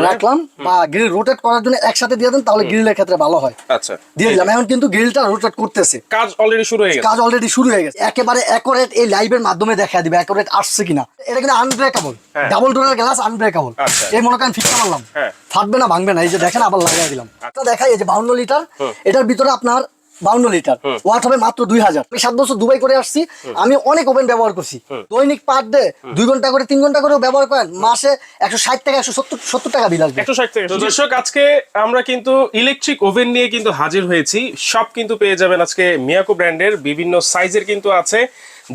রাখলাম বা grill rotate করার জন্য একসাথে দিয়ে দেন, তাহলে গ্রিলের ক্ষেত্রে ভালো হয়। আচ্ছা, দিয়ে দিলাম। এখন কিন্তু গ্রিলটা রোটেট করতেছে, কাজ অলরেডি শুরু হয়ে গেছে। একেবারে অ্যাকুরেট এই লাইভের মাধ্যমে দেখা দিবে অ্যাকুরেট আসছে কিনা। এটা কিন্তু আনব্রেকেবল, ডাবল ডোরের গ্লাস আনব্রেকেবল। এই মনে করেন ফিক্সা মারলাম, ফাটবে না, ভাঙবে না। এই যে দেখেন, আবার লাগাই দিলাম। এটা দেখাই, এই যে 52 লিটার, এটার ভিতরে আপনার 52 লিটার ওয়াট হবে মাত্র 2000। আমি 7 বছর দুবাই করে আসছি, আমি অনেক ওভেন ব্যবহার করছি। দৈনিক পার ডে 2 ঘন্টা করে 3 ঘন্টা করে ব্যবহার করেন, মাসে 160 থেকে 170 টাকা বিল আসবে। 160 টাকা। দর্শক, আজকে আমরা কিন্তু ইলেকট্রিক ওভেন নিয়ে কিন্তু হাজির হয়েছি। সব কিন্তু পেয়ে যাবেন আজকে মিয়াকো ব্র্যান্ডের, বিভিন্ন সাইজের কিন্তু আছে।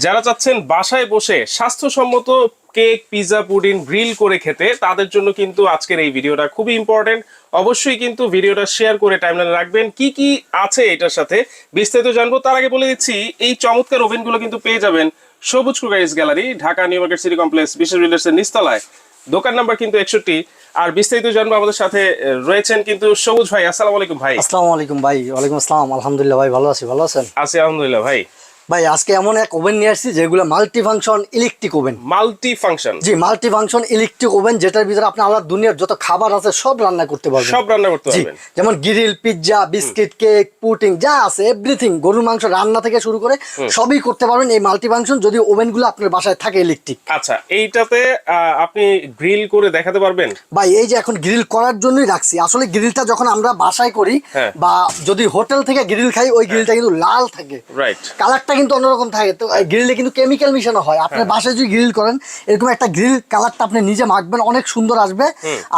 যারা চাচ্ছেন বাসায় বসে স্বাস্থ্যসম্মত কেক, পিৎজা, পুডিং গ্রিল করে খেতে, তাদের জন্য কিন্তু আজকের এই ভিডিওটা খুবই ইম্পর্টেন্ট। অবশ্যই কিন্তু ভিডিওটা শেয়ার করে টাইমলাইনে রাখবেন। কি কি আছে এটার সাথে বিস্তারিত জানবো। তার আগে বলে দিচ্ছি, এই চমৎকার ওভেনগুলো কিন্তু পেয়ে যাবেন সবুজ cookeries gallery, Dhaka new market city complex, বিশ্ব বিল্ডার্সের নিচতলায়, দোকান নাম্বার কিন্তু 61। আর বিস্তারিত জানবো, আমাদের সাথে রয়েছেন কিন্তু সবুজ ভাই। আসসালামু আলাইকুম ভাই। আসসালামু আলাইকুম ভাই। ওয়ালাইকুম আসসালাম। আলহামদুলিল্লাহ ভাই, ভালো আছি। ভালো আছেন? আছি আলহামদুলিল্লাহ ভাই। ভাই আজকে এমন এক ওভেন নিয়ে আসছি যেগুলো multi function electric oven. Multi function? জি, মাল্টি ফাংশন ইলেকট্রিক ওভেন, যেটার ভিতরে আপনি আলাদা দুনিয়ার যত খাবার আছে সব রান্না করতে পারবেন। সব রান্না করতে পারবেন, যেমন grill, pizza, biscuit, cake, pudding যা আছে এভরিথিং, গরুর মাংস রান্না থেকে শুরু করে সবই করতে পারবেন এই মাল্টি ফাংশন, যদি ওভেনগুলো আপনার বাসায় থাকে ইলেকট্রিক। আচ্ছা, এইটাতে আপনি গ্রিল করে দেখাতে পারবেন? ভাই এই যে এখন গ্রিল করার জন্যই রাখছি। আসলে গ্রিলটা যখন আমরা বাসায় করি বা যদি হোটেল থেকে গ্রিল খাই, ওই গ্রিলটা কিন্তু লাল থাকে, রাইট, কালারটা কিন্তু অন্যরকম থাকে। তো গ্রিলে কিন্তু কেমিক্যাল মিশানো হয়। আপনার বাসায় যদি গ্রিল করেন, এরকম একটা গ্রিল কালারটা আপনি নিজে মাখবেন, অনেক সুন্দর আসবে।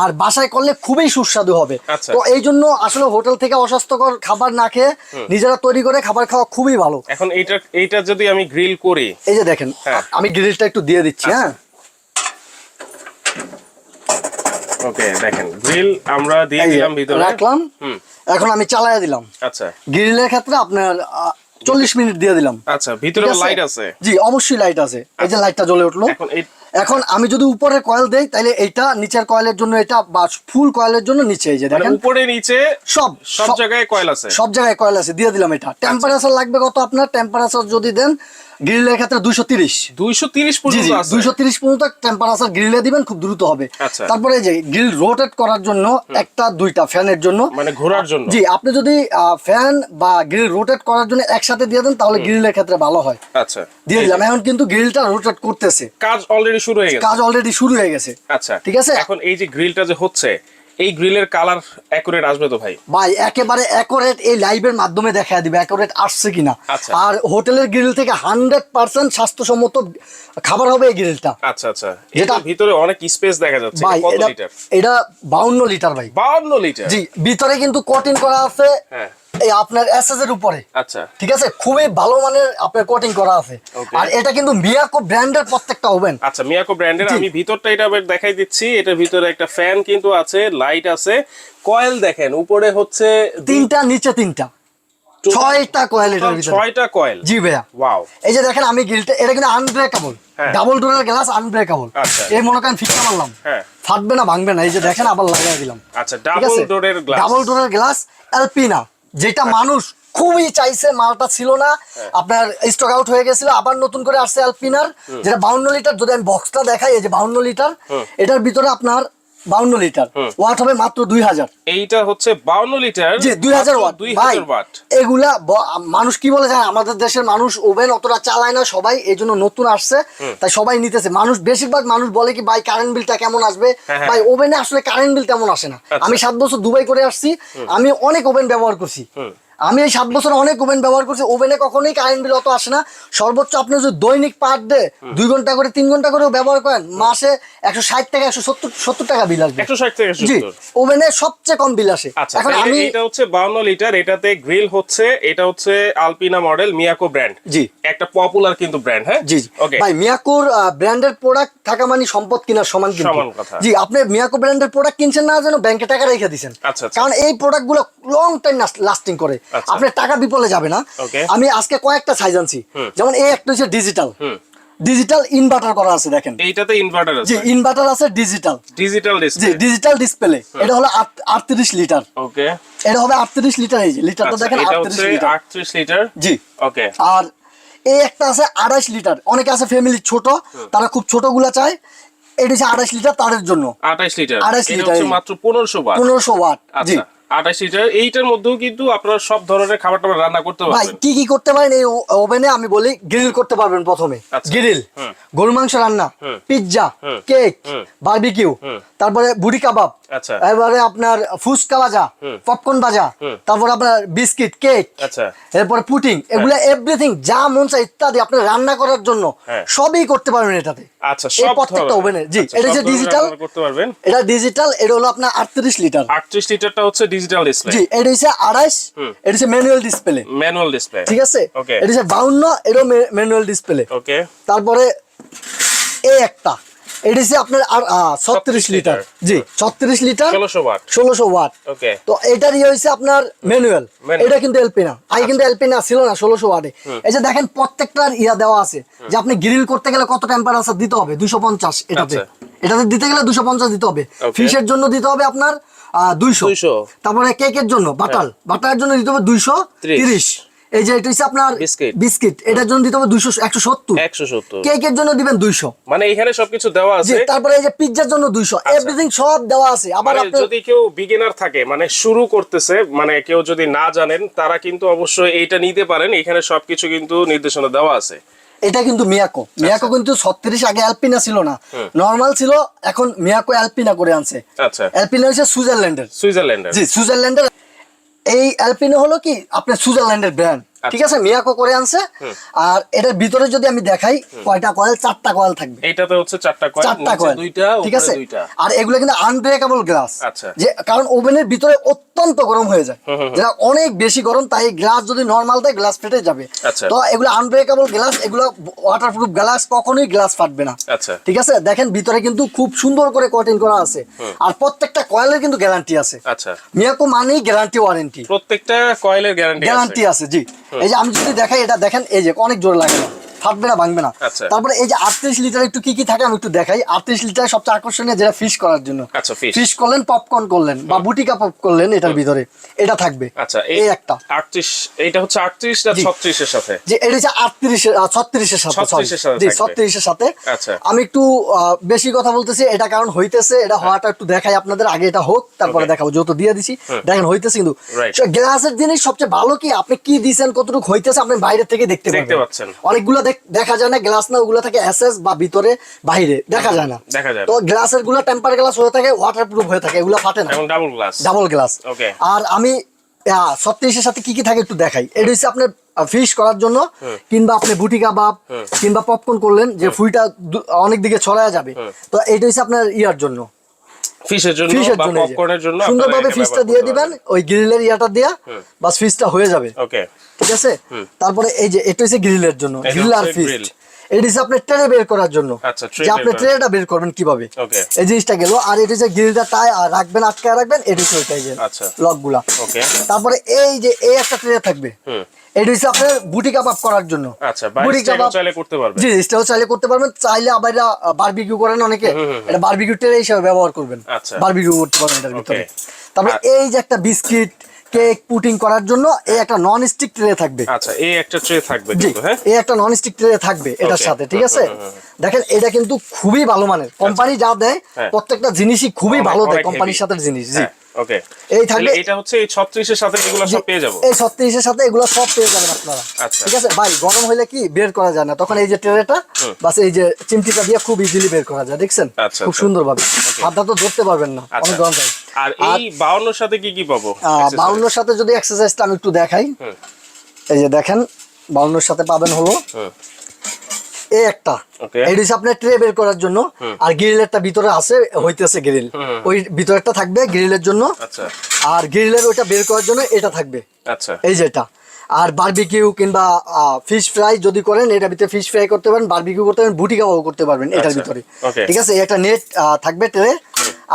আর বাসায় করলে খুবই সুস্বাদু হবে। তো এই জন্য আসলে হোটেল থেকে অস্বাস্থ্যকর খাবার না খেয়ে নিজেরা তৈরি করে খাবার খাওয়া খুবই ভালো। এখন এইটা যদি আমি গ্রিল করি, এই যে দেখেন, আমি গ্রিলটা একটু দিয়ে দিচ্ছি। হ্যাঁ, ওকে, দেখেন গ্রিল আমরা দিয়ে দিলাম, ভিতরে রাখলাম। এখন আমি চালায়া দিলাম। আচ্ছা, গ্রিলের ক্ষেত্রে আপনার 40 মিনিট দিয়ে দিলাম। আচ্ছা, ভিতরে লাইট আছে? জি, অবশ্যই লাইট আছে। এই যে লাইটটা জ্বলে উঠলো। এখন আমি যদি উপরে কয়েল দেই, তাহলে এইটা নিচের কয়েলের জন্য, এটা বা ফুল কয়েলের জন্য নিচে। এই যে দেখেন, উপরে নিচে সব জায়গায় কয়েল আছে, সব জায়গায় কয়েল আছে, দিয়ে দিলাম। এটা টেম্পারেচার লাগবে কত আপনার? টেম্পারেচার যদি দেন গ্রিলের ক্ষেত্রে 230 পর্যন্ত আছে। 230 পর্যন্ত টেম্পারেচার গ্রিলে দিবেন, খুব দ্রুত হবে। তারপরে এই যে গ্রিল রোটেট করার জন্য একটা দুইটা ফ্যানের জন্য, মানে ঘোরার জন্য। জি, আপনি যদি ফ্যান বা গ্রিল রোটেট করার জন্য একসাথে দিয়ে দেন, তাহলে গ্রিলের ক্ষেত্রে ভালো হয়। আচ্ছা, দিয়ে দিলাম। এখন কিন্তু গ্রিলটা রোটেট করতেছে, কাজ অলরেডি শুরু হয়ে গেছে। আচ্ছা, ঠিক আছে। এখন এই যে গ্রিলটা যে হচ্ছে, এই গ্রিলের কালার অ্যাকুরেট আসবে তো ভাই? ভাই একেবারে অ্যাকুরেট এই লাইভের মাধ্যমে দেখা দিবে অ্যাকুরেট আসছে কিনা। আর হোটেলের গ্রিল থেকে 100% স্বাস্থ্যসম্মত খাবার হবে এই গ্রিলটা। আচ্ছা আচ্ছা, এটা ভিতরে অনেক স্পেস দেখা যাচ্ছে। কত লিটার? এটা 52 লিটার ভাই। 52 লিটার? জি, ভিতরে কিন্তু কোটিং করা আছে। হ্যাঁ, এই আপনার এসএস এর উপরে। আচ্ছা, ঠিক আছে, খুবই ভালো মানের আপনার কোটিং করা আছে। আর এটা কিন্তু মিয়াকো ব্র্যান্ডের প্রত্যেকটা ওভেন। আচ্ছা, মিয়াকো ব্র্যান্ডের। আমি ভিতরটা এটা দেখাই দিচ্ছি। এটার ভিতরে একটা ফ্যান কিন্তু আছে, লাইট আছে, কয়েল দেখেন উপরে হচ্ছে 3টা, নিচে 3টা, 6টা কয়েল এটার ভিতরে। 6টা কয়েল? জি ভাইয়া। ওয়াও। এই যে দেখেন, আমি গ্রিলটা, এটা কিন্তু আনব্রেকেবল, ডাবল ডোরের গ্লাস আনব্রেকেবল। এই মনে করেন ফিক্সা মারলাম, ফাটবে না, ভাঙবে না। এই যে দেখেন, আবার লাগাই দিলাম। আচ্ছা, ডাবল ডোরের গ্লাস এলপিনা, যেটা মানুষ খুবই চাইছে, মালটা ছিল না, আপনার স্টক আউট হয়ে গেছিল, আবার নতুন করে আসছে এলপিনার, যেটা 52 লিটার। যদি আমি বক্সটা দেখাই, এই যে 52 লিটার, এটার ভিতরে আপনার 52 লিটার ওয়াট হবে মাত্র 2000। এইটা হচ্ছে 52 লিটার? জি, 2000 ওয়াট। 2000 ওয়াট। এগুলা মানুষ কি বলে জানেন, আমাদের দেশের মানুষ ওভেন অতটা চালায় না সবাই, এই জন্য নতুন আসছে, তাই সবাই নিতেছে। মানুষ, বেশিরভাগ মানুষ বলে কি, ভাই কারেন্ট বিলটা কেমন আসবে? ভাই ওভেনে আসলে কারেন্ট বিল তেমন আসে না। আমি 7 বছর দুবাই করে আসছি, আমি অনেক ওভেন ব্যবহার করছি। আমি এই 7 বছর অনেক ওভেন ব্যবহার করছি, ওভেনে কখনোই কারেন্ট বিল অত আসে না। সর্বোচ্চ আপনি যদি দৈনিক পার ডে 2 ঘন্টা করে 3 ঘন্টা করেও ব্যবহার করেন, মাসে 160 থেকে 170 টাকা বিল আসবে। 160 থেকে 170? জি, ওভেনে সবচেয়ে কম বিল আসে। এখন আমি, এটা হচ্ছে 52 লিটার, এটাতে গ্রিল হচ্ছে, এটা হচ্ছে আলপিনা মডেল, মিয়াকো ব্র্যান্ড। জি, একটা পপুলার কিন্তু ব্র্যান্ড। হ্যাঁ, জি, ওকে। ভাই মিয়াকোর ব্র্যান্ডের প্রোডাক্ট থাকা মানে সম্পদ কিনার সমান কিন্তু। সমান কথা। জি, আপনি মিয়াকো ব্র্যান্ডের প্রোডাক্ট কিনছেন না যেন ব্যাংকে টাকা রেখে দিবেন। কারণ এই প্রোডাক্টগুলো লং টাইম লাস্টিং করে, আপনার টাকা বিপলে যাবে না। আমি আজকে কয়েকটা সাইজ আনছি, যেমন এই একটা হচ্ছে ডিজিটাল ইনভার্টার করা আছে, দেখেন এইটাতে ইনভার্টার আছে। জি, ইনভার্টার আছে, ডিজিটাল ডিসপ্লে। জি, ডিজিটাল ডিসপ্লে। এটা হলো 38 লিটার। ওকে, এটা হবে 38 লিটার। এই যে লিটারটা দেখেন, 38 লিটার। জি, ওকে। আর এই একটা আছে 28 লিটার। অনেকে আছে ফ্যামিলি ছোট, তারা খুব ছোট গুলা চায়, এটা হচ্ছে 28 লিটার তারের জন্য। 28 লিটার, 28 এটা লিটার, হচ্ছে মাত্র 1500 ওয়াট। 1500 ওয়াট, জি। আচ্ছা 28 লিটার, এইটার মধ্যেও কিন্তু আপনারা সব ধরনের খাবার টাবার রান্না করতে ভাই পারবেন। কি কি করতে পারেন এই ওভেনে আমি বলি। গ্রিল করতে পারবেন প্রথমে, গ্রিল, গরুর মাংস রান্না, পিৎজা, কেক, বারবিকিউ, তারপরে বুড়ি কাবাব, আচ্ছা এবারে আপনার ফুচকা ভাজা, পপকর্ন ভাজা, তারপর আপনার বিস্কিট, কেক, আচ্ছা এরপর পুটিং, এগুলা এভরিথিং যা মন চায় ইত্যাদি আপনি রান্না করার জন্য সবই করতে পারবেন এটাতে। আচ্ছা এই সব প্রত্যেকটা ধরনের ওভেনে, জি। আচ্ছা, এটা সব যে ধরনের ডিজিটাল রান্না করতে পারবেন। এটা ডিজিটাল, এটা হলো আপনার 38 লিটার। 38 লিটারটা হচ্ছে ডিজিটাল ডিসপ্লে। জি, এটা হচ্ছে 28, এটা হচ্ছে ম্যানুয়াল ডিসপ্লে। ম্যানুয়াল ডিসপ্লে, ঠিক আছে। ওকে। এটা হচ্ছে 52, এটা ম্যানুয়াল ডিসপ্লে। ওকে। তারপরে এই একটা, এটা হচ্ছে আপনার 36 লিটার। জি, 36 লিটার, 1600 ওয়াট। 1600 ওয়াট। ওকে। তো এটার হইছে আপনার ম্যানুয়াল, এটা কিন্তু এলপি না। আগে কিন্তু এলপি না ছিল না 1600 ওয়াটে। এই যে দেখেন প্রত্যেকটার দেওয়া আছে যে আপনি গ্রিল করতে গেলে কত টেম্পারেচার দিতে হবে, 250 এটাতে। এটাতে দিতে গেলে 250 দিতে হবে। ফিশের জন্য দিতে হবে আপনার 200। তারপরে কেকের জন্য বাটারের জন্য দিতে হবে 230। এই যে এটা হচ্ছে আপনার বিস্কিট, এটার জন্য দিতে হবে 170। কেকের জন্য দিবেন 200। মানে এখানে সবকিছু দেওয়া আছে। তারপরে এই যে পিৎজার জন্য 200, এভরিথিং সব দেওয়া আছে। আবার যদি কেউ বিগিনার থাকে, মানে শুরু করতেছে, মানে কেউ যদি না জানেন, তারা কিন্তু অবশ্যই এইটা নিতে পারেন। এখানে সবকিছু কিন্তু নির্দেশনা দেওয়া আছে। এটা কিন্তু মিয়াকো কিন্তু 36 আগে অ্যালপিনা ছিল না, নরমাল ছিল। এখন মিয়াকো অ্যালপিনা করে আনছে। আচ্ছা, অ্যালপিনা হচ্ছে সুইজারল্যান্ডের। জি, সুইজারল্যান্ডের। এই অ্যালপিনা হলো কি আপনার সুইজারল্যান্ডের ব্র্যান্ড, ঠিক আছে। মিয়াকো করে আনছে। আর এটার ভিতরে যদি আমি দেখাই কয়টা কয়েল, 4টা কয়েল থাকবে। এইটাতে হচ্ছে 4টা কয়েল, 4টা কয়েল, দুইটা, ঠিক আছে। দুইটা। আর এগুলো কিন্তু আনব্রেকেবল গ্লাস। আচ্ছা। যে কারণ ওভেনের ভিতরে অত্যন্ত গরম হয়ে যায়, যেটা অনেক বেশি গরম, তাই গ্লাস যদি নরমাল দেয় গ্লাস ফেটে যাবে। তো এগুলো আনব্রেকেবল গ্লাস, এগুলো ওয়াটারপ্রুফ গ্লাস, কখনোই গ্লাস ফাটবে না। আচ্ছা, ঠিক আছে। দেখেন ভিতরে কিন্তু খুব সুন্দর করে কোটিং করা আছে। আর প্রত্যেকটা কয়েলের কিন্তু গ্যারান্টি আছে। আচ্ছা, মিয়াকো মানেই গ্যারান্টি ওয়ারেন্টি, প্রত্যেকটা কয়েলের গ্যারান্টি আছে। জি, এই যে আমি যদি দেখাই, এটা দেখেন, এই যে অনেক জোরে লাগে না, ফাটবে না, ভাঙবে না। তারপরে এই যে 38 লিটার একটু কি কি থাকে আমি একটু দেখাই। 38 লিটার সবচেয়ে আকর্ষণীয় যেটা ফিশ করার জন্য। আচ্ছা, ফিশ করলেন, পপকর্ন করলেন বা বুটিকা পপ করলেন, এটার ভিতরে এটা থাকবে। আচ্ছা, এই একটা 38, এটা হচ্ছে 38 না 36 এর সাথে? যে এটা হচ্ছে 38 36 এর সাথে, জি 36 এর সাথে। আচ্ছা, আমি একটু বেশি কথা বলতেছি, এটা কারণ হইতেছে, এটা হওয়াটা একটু দেখাই আপনাদের। আগে এটা হোক, তারপরে দেখাবো, যেহেতু দিয়ে দিছি। দেখেন হইতেছে কিন্তু গ্লাসের জিনিস সবচেয়ে ভালো কি আপনি কি দিবেন, কতটুকু হইতেছে আপনি বাইরে থেকে দেখতে পাচ্ছেন। অনেকগুলো দেখা যায় না গ্লাস, না ওগুলো থাকে এসএস বা ভিতরে বাইরে দেখা যায় না। তো গ্লাসের গুলো টেম্পার গ্লাস হয়ে থাকে, ওয়াটারপ্রুফ হয়ে থাকে, এগুলো ফাটে না, ডাবল গ্লাস। আর আমি 36 এর সাথে কি কি থাকে একটু দেখাই। এটা হচ্ছে আপনার ফিশ করার জন্য, কিংবা আপনি বুটি কাবাব কিংবা পপকর্ন করলেন, যে ফুইটা অনেক দিকে ছড়ায় যাবে। তো এটা হচ্ছে আপনার ইয়ার জন্য, ফিশের জন্য বা পপকর্নের জন্য সুন্দরভাবে ফিশটা দিয়ে দিবেন ওই গ্রিলের ইয়াটা দিয়া, বাস ফিশটা হয়ে যাবে। ওকে, ঠিক আছে। তারপরে এই যে এটা হচ্ছে গ্রিলের জন্য, গ্রিল আর ফিশ। এটা হচ্ছে আপনি ট্রে বের করার জন্য, যে আপনি ট্রেটা বের করবেন কিভাবে, এই জিনিসটা গেল। আর এটা হচ্ছে গ্রিলটা টাই রাখবেন, আটকায় রাখবেন, এটা হচ্ছে ওইটাই যে লকগুলা। তারপরে এই যে এই একটা ট্রে থাকবে, এটা হচ্ছে আপনার বুটি কাবাব করার জন্য। বুটি কাবাব চাইলে করতে পারবেন, জি স্টেও চাইলে করতে পারবেন। চাইলে আবার বারবিকিউ করেন অনেকে, এটা বারবিকিউ ট্রে হিসেবে ব্যবহার করবেন, বারবিকিউ করতে পারবেন এটার ভিতরে। তারপরে এই যে একটা বিস্কিট, কেক, পুটিং করার জন্য এই একটা নন স্টিক ট্রে থাকবে। আচ্ছা, এই একটা ট্রে থাকবে কিন্তু, হ্যাঁ এই একটা নন স্টিক ট্রে থাকবে এটার সাথে, ঠিক আছে। দেখেন এটা কিন্তু খুবই ভালো মানের, কোম্পানি যা দেয় প্রত্যেকটা জিনিসই খুবই ভালো দেয়, কোম্পানির সাথে জিনিস। জি, ওকে। এই থাকবে, এটা হচ্ছে এই 36 এর সাথে এগুলো সব পেয়ে যাব। এই 36 এর সাথে এগুলো সব পেয়ে যাবেন আপনারা। ঠিক আছে ভাই, গরম হইলে কি বের করা যায় না, তখন এই যে ট্রেটা বাস এই যে চিমটিটা দিয়ে খুব ইজিলি বের করা যায়, দেখছেন খুব সুন্দরভাবে। হাতটা তো ধরতে পারবেন না, অনেক গরম থাকে। আর এই 52 এর সাথে কি কি পাবো? 52 এর সাথে যদি এক্সারসাইজটা আমি একটু দেখাই, এই যে দেখেন 52 এর সাথে পাবেন হলো এই একটা, এটা হচ্ছে আপনার ট্রে বের করার জন্য। আর গ্রিলেরটা ভিতরে আছে, হইতেছে গ্রিল, ওই ভিতরেরটা থাকবে গ্রিলের জন্য। আর গ্রিলের ওইটা বের করার জন্য এটা থাকবে, এই যে এটা। আর বারবিকিউ কিংবা ফিশ ফ্রাই যদি করেন, এটার ভিতরে ফিশ ফ্রাই করতে পারেন, বারবিকিউ করতে পারেন, বুটি কাবাব করতে পারবেন এটার ভিতরে, ঠিক আছে। একটা নেট থাকবে ট্রে,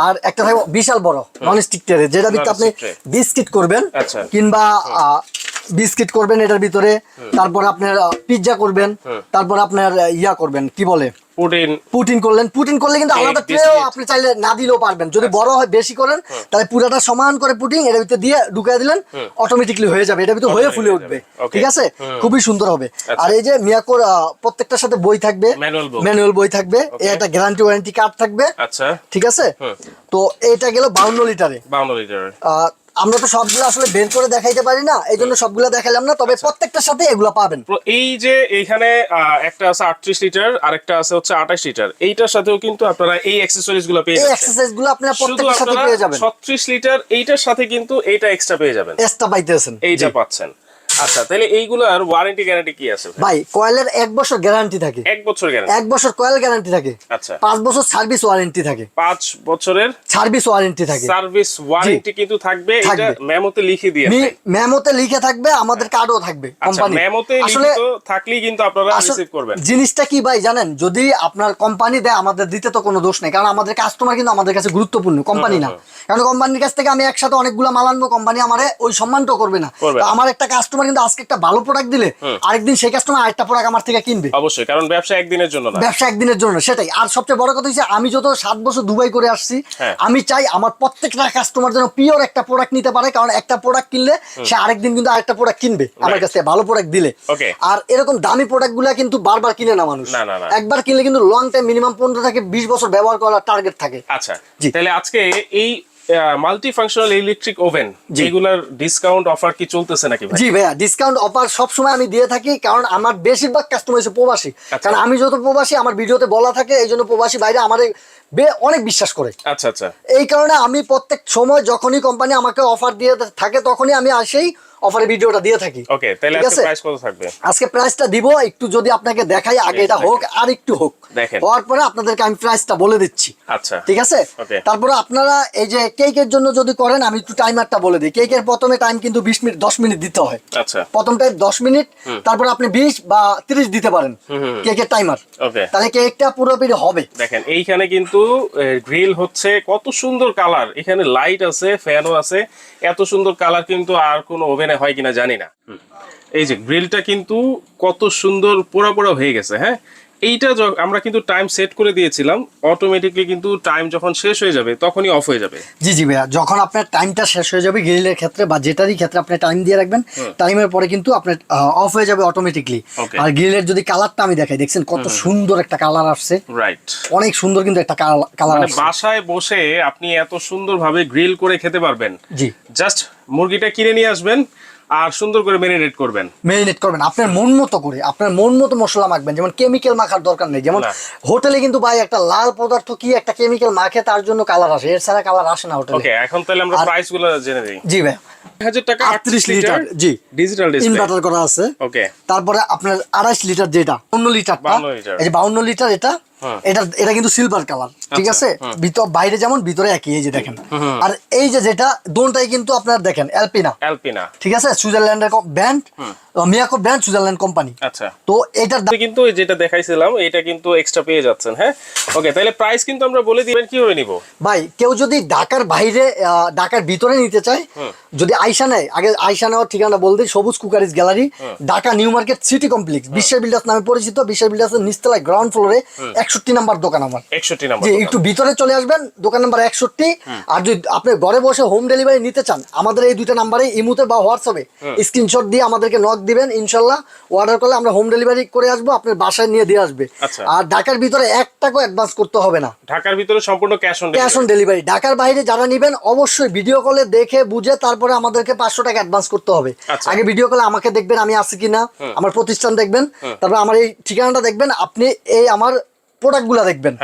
আর একটা থাকবে বিশাল বড় নন স্টিক ট্রে, যেটা ভিতরে আপনি বিস্কিট করবেন কিংবা বিস্কিট করবেন এটার ভিতরে। তারপর আপনার পিৎজা করবেন, তারপর আপনার ইয়া করবেন, কি বলে পুটিন করলে কিন্তু আলাদা ট্রেও আপনি চাইলে না দিলেও পারবেন। যদি বড় হয় বেশি করেন তাহলে পুরাটা সমান করে পুটিং এর ভিতরে দিয়ে ঢুকাই দিলেন, অটোমেটিকলি হয়ে যাবে, এটার ভিতরে হয়ে ফুলে উঠবে। ঠিক আছে, খুবই সুন্দর হবে। আর এই যে মিয়াকোর প্রত্যেকটার সাথে বই থাকবে, ম্যানুয়াল বই থাকবে, একটা গ্যারান্টি ওয়ারেন্টি কার্ড থাকবে। আচ্ছা, ঠিক আছে। তো এটা গেল 52 লিটারে। আমরা তো সবগুলো আসলে বের করে দেখাইতে পারি না, এই জন্য সবগুলো দেখাইলাম না, তবে প্রত্যেকটার সাথে এগুলো পাবেন। এই যে এখানে একটা আছে 38 লিটার আর একটা আছে হচ্ছে 28 লিটার, এইটার সাথেও কিন্তু আপনারা এই অ্যাকসেসরিজ গুলো পেয়ে যাবেন। এই অ্যাকসেসরিজ গুলো আপনারা প্রত্যেকটার সাথে পেয়ে যাবেন। 36 লিটার এইটার সাথে কিন্তু এইটা এক্সট্রা পেয়ে যাবেন, এক্সট্রা পাইতেছেন, এইটা পাচ্ছেন। আচ্ছা, তাহলে এইগুলোর ওয়ারেন্টি গ্যারান্টি কি আছে ভাই? কয়েলের 1 বছর গ্যারান্টি থাকে। 1 বছর গ্যারান্টি, 1 বছর কয়েল গ্যারান্টি থাকে। আচ্ছা, 5 বছর সার্ভিস ওয়ারেন্টি থাকে। 5 বছরের সার্ভিস ওয়ারেন্টি থাকে। সার্ভিস ওয়ারেন্টি কিন্তু থাকবে, এটা মেমোতে লিখে দিয়ে আছে। মেমোতে লিখে থাকবে, আমাদের কার্ডও থাকবে কোম্পানি। মেমোতে লিখিত থাকলেই কিন্তু আপনারা রিসিভ করবেন। জিনিসটা কি ভাই জানেন, যদি আপনার কোম্পানি দেয় আমাদের দিতে তো কোনো দোষ নেই, কারণ আমাদের কাস্টমার কিন্তু আমাদের কাছে গুরুত্বপূর্ণ, কোম্পানি না। কারণ কোম্পানির কাছ থেকে আমি একসাথে অনেকগুলো মাল আনবো, কোম্পানি আমারে ওই সম্মানটাও করবে না। আমার একটা কাস্টমার কিন্তু আজকে একটা ভালো প্রোডাক্ট দিলে আরেকদিন সেই কাস্টমার আরেকটা প্রোডাক্ট আমার থেকে কিনবে। অবশ্যই, কারণ ব্যবসা একদিনের জন্য না, ব্যবসা একদিনের জন্য, সেটাই। আর সবচেয়ে বড় কথা হচ্ছে আমি যত 7 বছর দুবাই করে আসছি, আমি চাই আমার প্রত্যেকটা কাস্টমার যেন পিওর একটা প্রোডাক্ট নিতে পারে, কারণ একটা প্রোডাক্ট কিনলে সে আরেকদিন কিন্তু আরেকটা প্রোডাক্ট কিনবে আমার কাছ থেকে, ভালো প্রোডাক্ট দিলে। আর এরকম দামি প্রোডাক্ট গুলা কিন্তু বারবার কিনে না মানুষ, একবার কিনলে কিন্তু লং টাইম মিনিমাম 15 থেকে 20 বছর ব্যবহার করার টার্গেট থাকে। আচ্ছা, তাহলে আজকে এই মাল্টি ফাংশনাল ইলেকট্রিক ওভেন যেগুলোর ডিসকাউন্ট অফার কি চলতেছে নাকি ভাই? জি ভাইয়া, ডিসকাউন্ট অফার সব সময় আমি দিয়ে থাকি, কারণ আমার বেশিরভাগ কাস্টমার হচ্ছে প্রবাসী। কারণ আমি যত প্রবাসী আমার ভিডিওতে বলা থাকে, এই জন্য প্রবাসী বাইরে আমাদের অনেক বিশ্বাস করে। আচ্ছা আচ্ছা, এই কারণে আমি প্রত্যেক সময় যখনই কোম্পানি আমাকে অফার দিয়ে থাকে তখনই আমি আসেই অফারে ভিডিওটা দিয়ে থাকি। ওকে, তাহলে আজকে প্রাইস কত থাকবে? আজকে প্রাইসটা দিব একটু, যদি আপনাকে দেখাই আগে, এটা হোক আর একটু হোক, হওয়ার পরে আপনাদেরকে আমি প্রাইসটা বলে দিচ্ছি। আচ্ছা, ঠিক আছে। তারপরে আপনারা এই যে কেকের জন্য যদি করেন, আমি একটু টাইমারটা বলে দিই। কেকের প্রথমে টাইম কিন্তু 20 মিনিট 10 মিনিট দিতে হয়। আচ্ছা, প্রথম টাইম 10 মিনিট, তারপর আপনি 20 বা 30 দিতে পারেন কেকের টাইমার। ওকে, তাহলে কেকটা পুরোপুরি হবে। দেখেন এইখানে কিন্তু গ্রিল হচ্ছে, কত সুন্দর কালার, এখানে লাইট আছে, ফ্যানও আছে, এত সুন্দর কালার কিন্তু আর কোনো ওভেনে হয় কিনা জানি না। এই যে গ্রিলটা কিন্তু কত সুন্দর পোড়া পোড়া হয়ে গেছে। হ্যাঁ, এইটা আমরা কিন্তু টাইম সেট করে দিয়েছিলাম, অটোমেটিকলি কিন্তু টাইম যখন শেষ হয়ে যাবে তখনই অফ হয়ে যাবে। জি জি ভাইয়া, যখন আপনার টাইমটা শেষ হয়ে যাবে গ্রিলের ক্ষেত্রে বা যেটারই ক্ষেত্রে আপনি টাইম দিয়ে রাখবেন, টাইমের পরে কিন্তু আপনার অফ হয়ে যাবে অটোমেটিকলি। আর গ্রিলের যদি কালারটা আমি দেখাই, দেখছেন কত সুন্দর একটা কালার আসছে। রাইট, অনেক সুন্দর কিন্তু একটা কালার আসছে। বাসায় বসে আপনি এত সুন্দরভাবে গ্রিল করে খেতে পারবেন। জি, জাস্ট মুরগিটা কিনে নিয়ে আসবেন আর সুন্দর করে ম্যারিনেট করবেন আপনার মন মতো করে, আপনার মন মতো মশলা মাখবেন, যেমন কেমিক্যাল মাখার দরকার নেই। যেমন হোটেলে কিন্তু ভাই একটা লাল পদার্থ কি একটা কেমিক্যাল মাখে, তার জন্য কালার আসে, এর ছাড়া কালার আসে না হোটেলে। ওকে, এখন তাহলে আমরা প্রাইসগুলো জেনে নিই। জি ভাই, 1000 টাকা 38 লিটার। জি, ডিজিটাল ডিসপ্লে, ইনভার্টার করা আছে। ওকে, তারপরে আপনার 28 লিটার, যেটা 52 লিটারটা, এই যে 52 লিটার, এটা কিন্তু সিলভার কালার। ঠিক আছে, ভিতর বাইরে যেমন ভিতরে একই, এই যে দেখেন। আর এই যে যেটা দোনটাই কিন্তু আপনার দেখেন অ্যালপিনা, ঠিক আছে, সুইজারল্যান্ডের brand, Miyako brand, Switzerland company. আচ্ছা, তো এটার কিন্তু যেটা দেখাইছিলাম এটা কিন্তু এক্সট্রা পেয়ে যাচ্ছেন। হ্যাঁ, ওকে, তাহলে প্রাইস কিন্তু আমরা বলে দিবেন কিভাবে নিব ভাই। কেউ যদি ঢাকার বাইরে, ঢাকার ভিতরে নিতে চায়, যদি আয়শা নেয়, আগে আয়শা নেওয়ার ঠিকানা বলতে, সবুজ cookeries gallery, Dhaka new market city complex, বিশ্বের বিল্ডার্স নামে পরিচিত। বিশ্বের বিল্ডার্সের নিচতলায় গ্রাউন্ড ফ্লোরে 61 নাম্বার দোকান আমার। 61 নাম্বার, জি, একটু ভিতরে চলে আসবেন, দোকান নাম্বার 61। আর যদি আপনি ঘরে বসে হোম ডেলিভারি নিতে চান, আমাদের এই দুইটা নাম্বারে ইমুতে বা হোয়াটসঅ্যাপে স্ক্রিনশট দিয়ে আমাদেরকে নক দিবেন, ইনশাল্লাহ অর্ডার করলে আমরা হোম ডেলিভারি করে আসবো, আপনার বাসায় নিয়ে দিয়ে আসবে। আর ঢাকার ভিতরে 1 টাকাও অ্যাডভান্স করতে হবে না, ঢাকার ভিতরে সম্পূর্ণ ক্যাশ অন ডেলিভারি। ঢাকার বাইরে যারা নেবেন অবশ্যই ভিডিও কলে দেখে বুঝে তারপরে আমাদেরকে 500 টাকা অ্যাডভান্স করতে হবে। আগে ভিডিও কলে আমাকে দেখবেন, আমি আছি কিনা, আমার প্রতিষ্ঠান দেখবেন, তারপর আমার এই ঠিকানাটা দেখবেন, আপনি এই আমার প্রোডাক্টগুলো দেখবেন,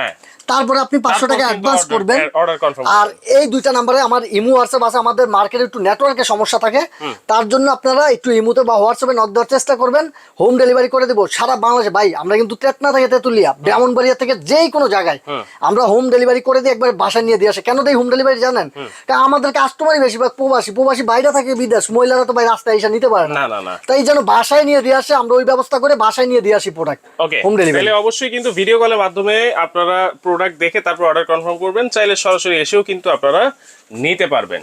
তারপরে আপনি 500 টাকা অ্যাডভান্স করবেন। আর এই দুইটা নাম্বারে আমার ইমো হোয়াটসঅ্যাপ আছে। আমাদের মার্কেটে একটু নেটওয়ার্কের সমস্যা থাকে, তার জন্য আপনারা একটু ইমোতে বা হোয়াটসঅ্যাপে নক দেওয়ার চেষ্টা করবেন, হোম ডেলিভারি করে দেবো সারা বাংলাদেশে। ভাই আমরা কিন্তু টেকনা থেকে তেতুলিয়া, ব্রাহ্মণবাড়িয়া থেকে যেই কোনো জায়গায় আমরা হোম ডেলিভারি করে দিই, একবার বাসায় নিয়ে দিয়ে আসে। কেন দেই হোম ডেলিভারি জানেন? কারণ আমাদের কাস্টমারই বেশিরভাগ প্রবাসী বাইরে থাকে, বিদেশ, মহিলারা তো ভাই রাস্তায় এসে নিতে পারে না, তাই যেন বাসায় নিয়ে দিয়ে আসে, আমরা ওই ব্যবস্থা করে বাসায় নিয়ে দিয়ে আসি প্রোডাক্ট হোম ডেলিভারি। অবশ্যই কিন্তু ভিডিও কলের মাধ্যমে আপনারা প্রোডাক্ট দেখে তারপর অর্ডার কনফার্ম করবেন, চাইলে সরাসরি এসেও কিন্তু আপনারা নিতে পারবেন।